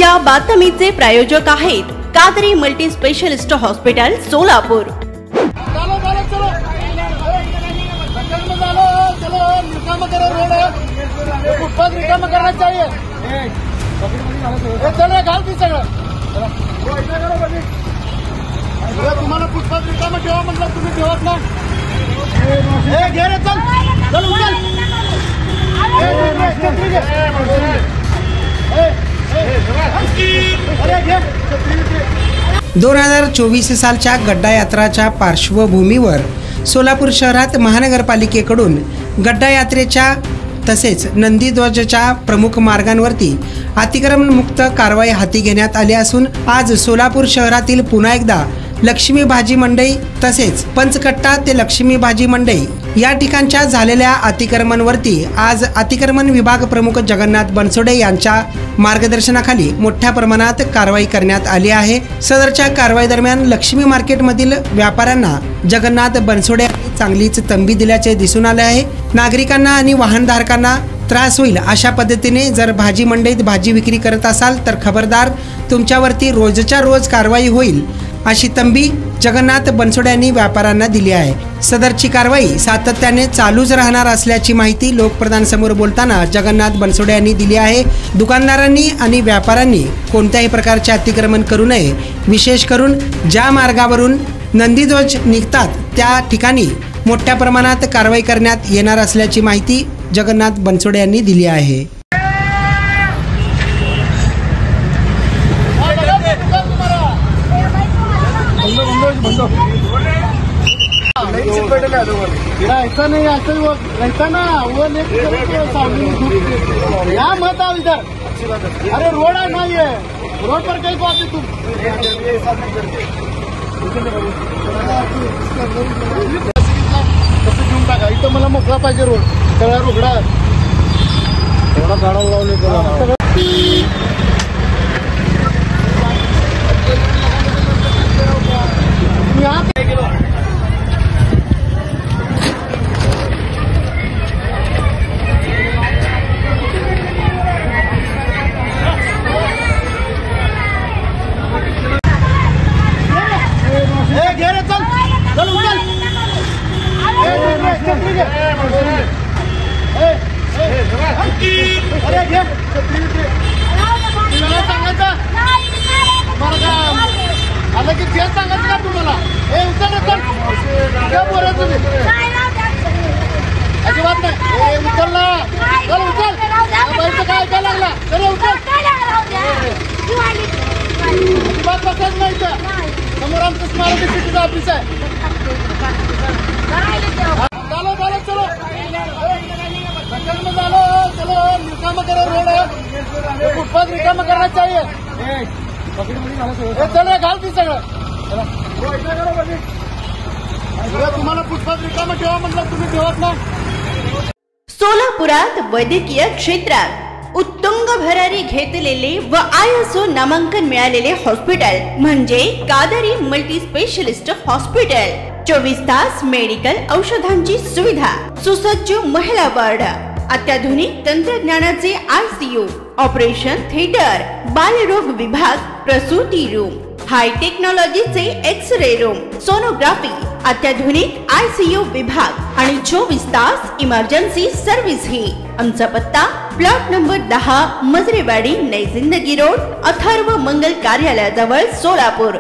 या बातमीचे प्रायोजक आहेत Qadri multi specialist hospital Solapur. तुम्हाला फुटपाथ रिकामा ठेवा म्हटलं तुम्ही ठेवत ना। घे रे चल चल उचल। 2024 सालच्या गड्डा यात्राच्या पार्श्वभूमीवर सोलापूर शहरात महानगरपालिकेकडून गड्डा यात्रेच्या तसेच नंदीध्वजच्या प्रमुख मार्गांवरती अतिक्रमण मुक्त कारवाई हाती घेण्यात आली असून आज सोलापूर शहरातील पुन्हा एकदा लक्ष्मी भाजी मंडई तसेच पंचकट्टा ते लक्ष्मी भाजी मंडई या ठिकाणच्या झालेल्या अतिक्रमणावरती आज अतिक्रमण विभाग प्रमुख जगन्नाथ बनसोडे यांच्या मार्गदर्शनाखाली मोठ्या प्रमाणात कारवाई करण्यात आली आहे। सदरच्या कारवाई दरम्यान लक्ष्मी मार्केटमधील व्यापाऱ्यांना जगन्नाथ बनसोडे यांनी चांगलीच तंबी दिल्याचे दिसून आले आहे। नागरिकांना आणि वाहनधारकांना त्रास होईल अशा पद्धतीने जर भाजी मंडईत भाजी विक्री करत असाल तर खबरदार, तुमच्यावरती रोजच्या रोज कारवाई होईल अशी तंबी जगन्नाथ बनसोडे यांनी व्यापाऱ्यांना दिली आहे। सदरची कारवाई सातत्याने चालूच राहणार असल्याची माहिती लोकप्रधानसमोर बोलताना जगन्नाथ बनसोडे यांनी दिली आहे। दुकानदारांनी आणि व्यापाऱ्यांनी कोणत्याही प्रकारचे अतिक्रमण करू नये, विशेष करून ज्या मार्गावरून नंदीध्वज निघतात त्या ठिकाणी मोठ्या प्रमाणात कारवाई करण्यात येणार असल्याची माहिती जगन्नाथ बनसोडे यांनी दिली आहे। ऐसा नहीं ऐसे वो रहता ना वो यहाँ मत आओ इधर। अरे रोड है ना, ये रोड पर कहीं को आते तुम कसं घेऊन टाका। इथं मला मोकळा पाहिजे रोड, सगळा रोगडा एवढा गाडा लावले आलं की तेच सांगायचं का तुम्हाला? अजिबात नाही, उचल ना, चल उचल। काय काय लागला तरी उचल, अजिबात बसायचं नाही। समोर आमचं स्मारक सिटीचं ऑफिस आहे। चलो चलो चलो चलो चलो रिकामा करो रोड है, फुटपाथ रिकामा करना चाहिए। चल रे घाल ती सगळं। तुम्हाला फुटपाथ रिकामा ठेवा म्हटलं तुम्ही ठेवत ना। सोलापुरात वैद्यकीय क्षेत्रात उत्तुंग भरारी घेतलेले व ISO नामांकन मिळालेले हॉस्पिटल म्हणजे कादरी मल्टी स्पेशलिस्ट हॉस्पिटल। 24 तास मेडिकल औषधांची सुविधा, सुसज्ज महिला वार्ड, अत्याधुनिक तंत्रज्ञानाचे ICU, ऑपरेशन थिएटर, बालरोग विभाग, प्रसूती रूम, हाय टेक्नॉलॉजीचे एक्स-रे रूम, सोनोग्राफी, अत्याधुनिक ICU विभाग आणि 24 तास इमर्जन्सी सर्व्हिस ही। आमचा पत्ता प्लॉट नंबर 10 मजरेवाडी, नई जिंदगी रोड, अथर्व मंगल कार्यालयाजवळ, सोलापूर।